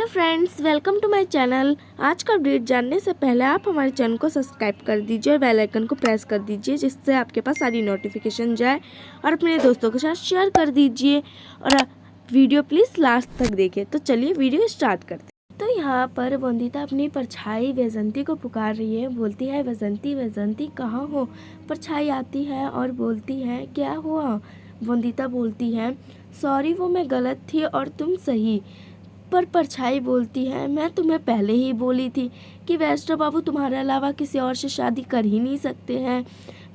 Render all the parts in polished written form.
Hello friends, welcome to my channel. आज का update जानने से पहले आप हमारे चैनल को सब्सक्राइब कर दीजिए और बेल आइकन को प्रेस कर दीजिए, जिससे आपके पास सारी नोटिफिकेशन जाए और अपने दोस्तों के साथ शेयर कर दीजिए और वीडियो प्लीज़ लास्ट तक देखिए। तो चलिए वीडियो स्टार्ट करते हैं। तो यहाँ पर वंदिता अपनी परछाई वैजंती को पुकार रही है। बोलती है, वैजंती वैजंती कहाँ हो। परछाई आती है और बोलती है, क्या हुआ। वंदिता बोलती है, सॉरी वो मैं गलत थी और तुम सही। पर परछाई बोलती है, मैं तुम्हें पहले ही बोली थी कि वैष्णव बाबू तुम्हारे अलावा किसी और से शादी कर ही नहीं सकते हैं।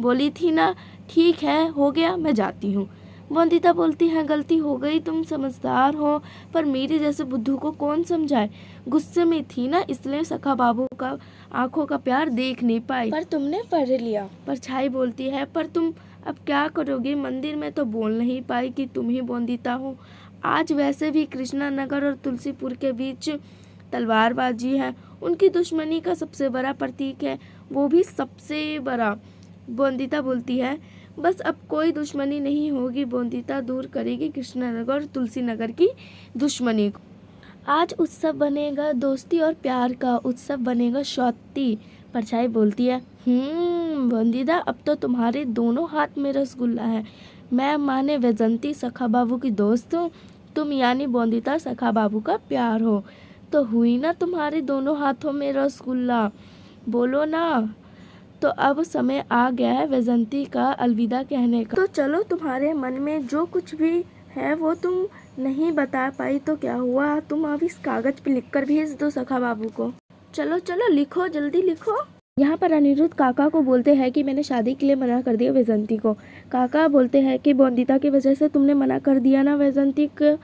बोली थी ना। ठीक है, हो गया, मैं जाती हूँ। वंदिता बोलती है, गलती हो गई, तुम समझदार हो, पर मेरे जैसे बुद्धू को कौन समझाए। गुस्से में थी ना, इसलिए सखा बाबू का आंखों का प्यार देख नहीं पाई, पर तुमने पढ़ लिया। परछाई बोलती है, पर तुम अब क्या करोगे। मंदिर में तो बोल नहीं पाई कि तुम ही वंदिता हो। आज वैसे भी कृष्णा नगर और तुलसीपुर के बीच तलवारबाजी है। उनकी दुश्मनी का सबसे बड़ा प्रतीक है, वो भी सबसे बड़ा। वंदिता बोलती है, बस अब कोई दुश्मनी नहीं होगी। वंदिता दूर करेगी कृष्णा नगर और तुलसी नगर की दुश्मनी को। आज उत्सव बनेगा दोस्ती और प्यार का, उत्सव बनेगा सौती। परछाई बोलती है, वंदिता अब तो तुम्हारे दोनों हाथ में रसगुल्ला है। मैं माने वैजंती सखा बाबू की दोस्त हूँ, तुम यानी वंदिता सखा बाबू का प्यार हो, तो हुई ना तुम्हारे दोनों हाथों में रसगुल्ला। बोलो ना। तो अब समय आ गया है वैजंती का अलविदा कहने का। तो चलो, तुम्हारे मन में जो कुछ भी है वो तुम नहीं बता पाई तो क्या हुआ, तुम अब इस कागज पे लिखकर भेज दो सखा बाबू को। चलो चलो लिखो, जल्दी लिखो। यहाँ पर अनिरुद्ध काका को बोलते हैं कि मैंने शादी के लिए मना कर दिया वैजंती को। काका बोलते हैं कि वंदिता की वजह से तुमने मना कर दिया ना वैजंती को,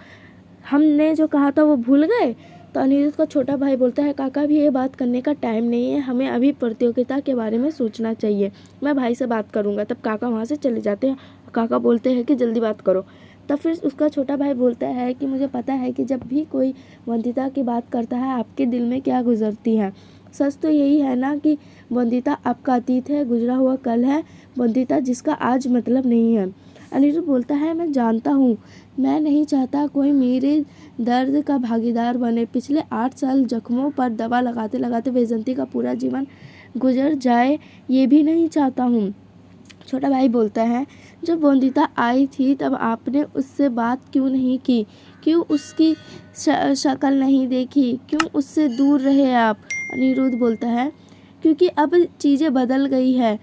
हमने जो कहा था वो भूल गए। तो अनिरुद्ध का छोटा भाई बोलता है, काका भी ये बात करने का टाइम नहीं है, हमें अभी प्रतियोगिता के बारे में सोचना चाहिए, मैं भाई से बात करूँगा। तब काका वहाँ से चले जाते हैं। काका बोलते हैं कि जल्दी बात करो। तब फिर उसका छोटा भाई बोलता है कि मुझे पता है कि जब भी कोई वंदिता की बात करता है आपके दिल में क्या गुजरती है। सच तो यही है ना कि वंदिता आपका अतीत है, गुजरा हुआ कल है, वंदिता जिसका आज मतलब नहीं है। अनिरुद्ध बोलता है, मैं जानता हूँ, मैं नहीं चाहता कोई मेरे दर्द का भागीदार बने। पिछले 8 साल जख्मों पर दवा लगाते लगाते वैजंती का पूरा जीवन गुजर जाए, ये भी नहीं चाहता हूँ। छोटा भाई बोलता है, जब वंदिता आई थी तब आपने उससे बात क्यों नहीं की, क्यों उसकी शक्ल नहीं देखी, क्यों उससे दूर रहे आप। अनिरुद्ध बोलता है, क्योंकि अब चीज़ें बदल गई है,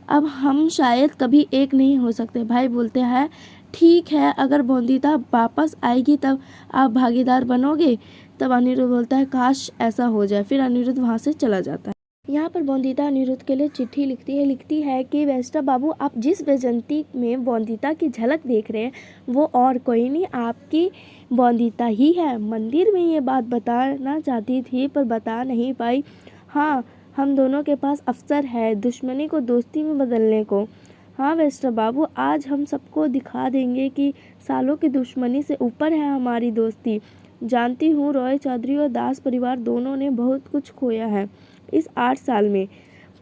अब हम शायद कभी एक नहीं हो सकते। भाई बोलते हैं, ठीक है, अगर वंदिता वापस आएगी तब आप भागीदार बनोगे। तब अनिरुद्ध बोलता है, काश ऐसा हो जाए। फिर अनिरुद्ध वहाँ से चला जाता है। यहाँ पर वंदिता अनिरुद्ध के लिए चिट्ठी लिखती है कि वैष्णव बाबू, आप जिस वैजंती में वंदिता की झलक देख रहे हैं वो और कोई नहीं, आपकी वंदिता ही है। मंदिर में ये बात बताना चाहती थी पर बता नहीं पाई। हाँ, हम दोनों के पास अवसर है दुश्मनी को दोस्ती में बदलने को। हाँ वैष्णव बाबू, आज हम सबको दिखा देंगे कि सालों की दुश्मनी से ऊपर है हमारी दोस्ती। जानती हूँ रॉय चौधरी और दास परिवार दोनों ने बहुत कुछ खोया है इस 8 साल में,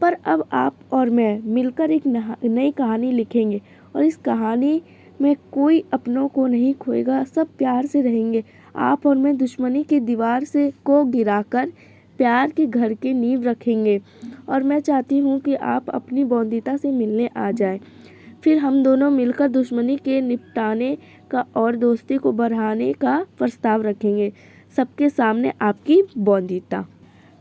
पर अब आप और मैं मिलकर एक नई कहानी लिखेंगे और इस कहानी में कोई अपनों को नहीं खोएगा, सब प्यार से रहेंगे। आप और मैं दुश्मनी की दीवार से को गिराकर प्यार के घर की नींव रखेंगे और मैं चाहती हूँ कि आप अपनी वंदिता से मिलने आ जाए। फिर हम दोनों मिलकर दुश्मनी के निपटाने का और दोस्ती को बढ़ाने का प्रस्ताव रखेंगे। सबके सामने आपकी वंदिता।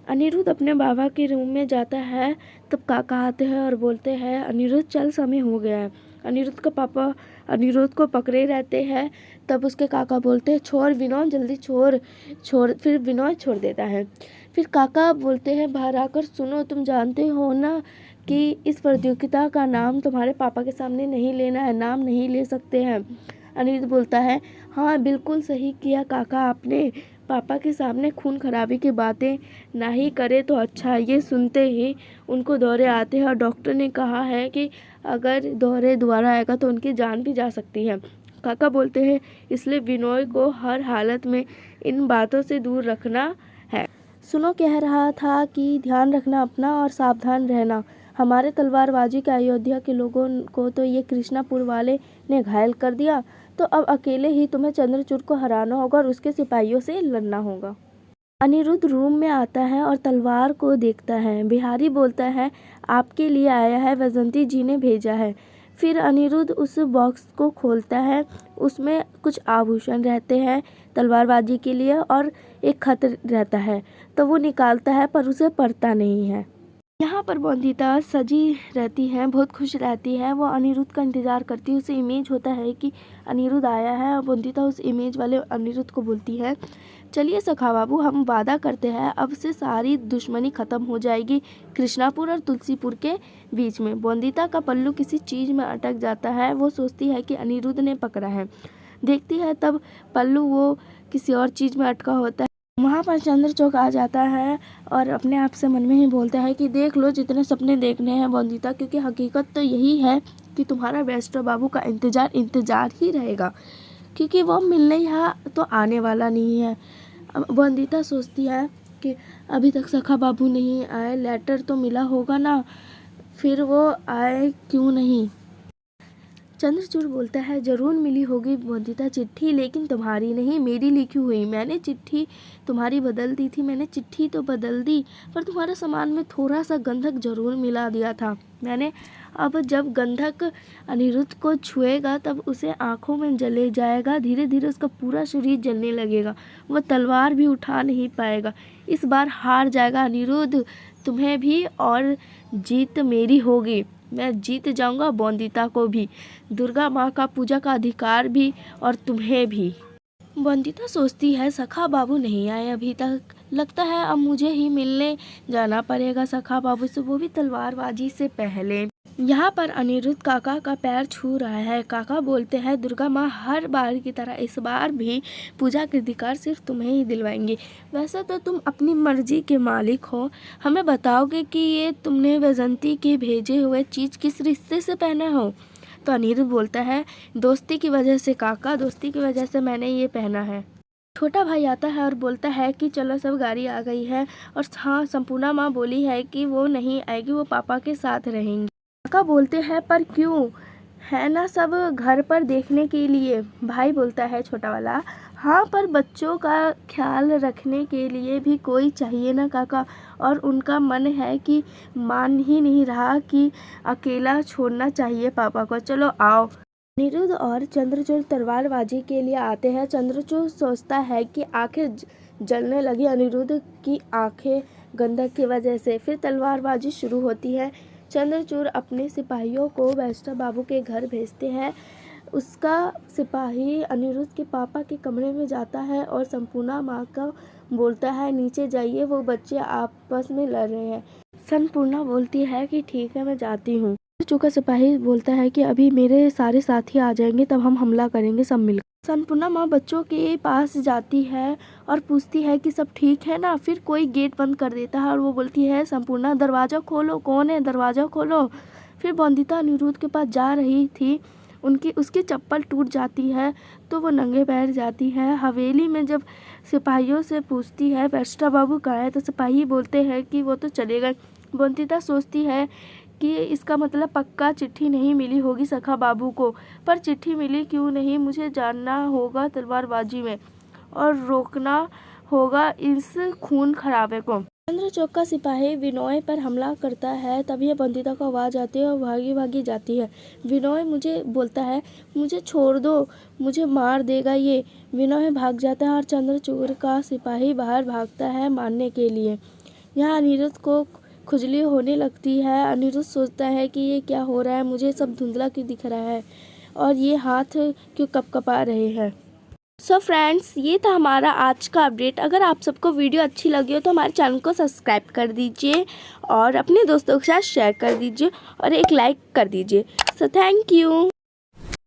अनिरुद्ध अपने बाबा के रूम में जाता है। तब काका आते हैं और बोलते हैं, अनिरुद्ध चल, समय हो गया है। अनिरुद्ध का पापा अनिरुद्ध को पकड़े रहते हैं। तब उसके काका बोलते हैं, छोड़ विनोद, जल्दी छोड़। फिर विनोद छोड़ देता है। फिर काका बोलते हैं, बाहर आकर सुनो, तुम जानते हो ना कि इस प्रतियोगिता का नाम तुम्हारे पापा के सामने नहीं लेना है, नाम नहीं ले सकते हैं। अनिरुद्ध बोलता है, हाँ बिल्कुल सही किया काका आपने, पापा के सामने खून खराबी की बातें ना ही करे तो अच्छा। ये सुनते ही उनको दौरे आते हैं और डॉक्टर ने कहा है कि अगर दौरे दोबारा आएगा तो उनकी जान भी जा सकती है। काका बोलते हैं, इसलिए विनोय को हर हालत में इन बातों से दूर रखना है। सुनो कह रहा था कि ध्यान रखना अपना और सावधान रहना। हमारे तलवारबाजी के अयोध्या के लोगों को तो ये कृष्णापुर वाले ने घायल कर दिया, तो अब अकेले ही तुम्हें चंद्रचूड़ को हराना होगा और उसके सिपाहियों से लड़ना होगा। अनिरुद्ध रूम में आता है और तलवार को देखता है। बिहारी बोलता है, आपके लिए आया है, वैजंती जी ने भेजा है। फिर अनिरुद्ध उस बॉक्स को खोलता है, उसमें कुछ आभूषण रहते हैं तलवारबाजी के लिए और एक खत रहता है, तो वो निकालता है पर उसे पढ़ता नहीं है। यहाँ पर बोंदिता सजी रहती है, बहुत खुश रहती है। वो अनिरुद्ध का इंतज़ार करती है, उसे इमेज होता है कि अनिरुद्ध आया है और बोंदिता उस इमेज वाले अनिरुद्ध को बोलती है, चलिए सखा बाबू, हम वादा करते हैं अब से सारी दुश्मनी ख़त्म हो जाएगी कृष्णापुर और तुलसीपुर के बीच में। बोंदिता का पल्लू किसी चीज़ में अटक जाता है, वो सोचती है कि अनिरुद्ध ने पकड़ा है। देखती है तब पल्लू वो किसी और चीज़ में अटका होता है। वहाँ पर चंद्रचूड़ आ जाता है और अपने आप से मन में ही बोलता है कि देख लो जितने सपने देखने हैं बोंदिता, क्योंकि हकीकत तो यही है कि तुम्हारा बैरिस्टर बाबू का इंतज़ार ही रहेगा, क्योंकि वो मिलने यहाँ तो आने वाला नहीं है। बोंदिता सोचती है कि अभी तक सखा बाबू नहीं आए, लेटर तो मिला होगा ना, फिर वो आए क्यों नहीं। चंद्रचूड़ बोलता है, ज़रूर मिली होगी बोंदिता चिट्ठी, लेकिन तुम्हारी नहीं, मेरी लिखी हुई। मैंने चिट्ठी तुम्हारी बदल दी थी, मैंने चिट्ठी तो बदल दी, पर तुम्हारे सामान में थोड़ा सा गंधक ज़रूर मिला दिया था मैंने। अब जब गंधक अनिरुद्ध को छुएगा तब उसे आँखों में जले जाएगा, धीरे धीरे उसका पूरा शरीर जलने लगेगा, वह तलवार भी उठा नहीं पाएगा। इस बार हार जाएगा अनिरुद्ध, तुम्हें भी, और जीत मेरी होगी। मैं जीत जाऊंगा बोंदिता को भी, दुर्गा माँ का पूजा का अधिकार भी, और तुम्हें भी। बोंदिता सोचती है, सखा बाबू नहीं आए अभी तक, लगता है अब मुझे ही मिलने जाना पड़ेगा सखा बाबू से, वो भी तलवारबाजी से पहले। यहाँ पर अनिरुद्ध काका का पैर छू रहा है। काका बोलते हैं, दुर्गा माँ हर बार की तरह इस बार भी पूजा के अधिकार सिर्फ तुम्हें ही दिलवाएंगे। वैसे तो तुम अपनी मर्जी के मालिक हो, हमें बताओगे कि ये तुमने वैजंती के भेजे हुए चीज़ किस रिश्ते से पहना हो। तो अनिरुद्ध बोलता है, दोस्ती की वजह से काका, दोस्ती की वजह से मैंने ये पहना है। छोटा भाई आता है और बोलता है कि चलो सब गाड़ी आ गई है, और हाँ संपूर्णा माँ बोली है कि वो नहीं आएगी, वो पापा के साथ रहेंगी। काका बोलते हैं, पर क्यों, है ना सब घर पर देखने के लिए। भाई बोलता है छोटा वाला, हाँ पर बच्चों का ख्याल रखने के लिए भी कोई चाहिए ना काका, और उनका मन है कि मान ही नहीं रहा कि अकेला छोड़ना चाहिए पापा को, चलो आओ। अनिरुद्ध और चंद्रचूड़ तलवारबाजी के लिए आते हैं। चंद्रचूड़ सोचता है कि आंखें जलने लगी अनिरुद्ध की आंखें गंधक की वजह से। फिर तलवारबाजी शुरू होती है। चंद्रचूड़ अपने सिपाहियों को बैरिस्टर बाबू के घर भेजते हैं। उसका सिपाही अनिरुद्ध के पापा के कमरे में जाता है और संपूर्णा माँ का बोलता है, नीचे जाइए, वो बच्चे आपस में लड़ रहे हैं। संपूर्णा बोलती है कि ठीक है, मैं जाती हूँ। चूका सिपाही बोलता है कि अभी मेरे सारे साथी आ जाएंगे, तब हम हमला करेंगे सब मिलकर। संपूर्णा माँ बच्चों के पास जाती है और पूछती है कि सब ठीक है ना। फिर कोई गेट बंद कर देता है और वो बोलती है, संपूर्णा दरवाज़ा खोलो, कौन है, दरवाज़ा खोलो। फिर बोंदिता अनिरुद्ध के पास जा रही थी, उसकी चप्पल टूट जाती है तो वो नंगे पैर जाती है। हवेली में जब सिपाहियों से पूछती है बैरिस्टर बाबू कहाँ है, तो सिपाही बोलते हैं कि वो तो चले गए। बोंदिता सोचती है कि इसका मतलब पक्का चिट्ठी नहीं मिली होगी सखा बाबू को, पर चिट्ठी मिली क्यों नहीं, मुझे जानना होगा तलवारबाजी में और रोकना होगा इस खून खराबे को। चंद्रचूड़ का सिपाही विनोय पर हमला करता है, तभी बोंदिता को आवाज़ आती है और भागी जाती है। विनोय मुझे बोलता है, मुझे छोड़ दो, मुझे मार देगा ये। विनोय भाग जाता है और चंद्रचूड़ का सिपाही बाहर भागता है मारने के लिए। यहाँ अनिरुद्ध को खुजली होने लगती है। अनिरुद्ध सोचता है कि ये क्या हो रहा है, मुझे सब धुंधला क्यों दिख रहा है और ये हाथ क्यों कपकपा रहे हैं। सो फ्रेंड्स, ये था हमारा आज का अपडेट। अगर आप सबको वीडियो अच्छी लगी हो तो हमारे चैनल को सब्सक्राइब कर दीजिए और अपने दोस्तों के साथ शेयर कर दीजिए और एक लाइक कर दीजिए। So thank you.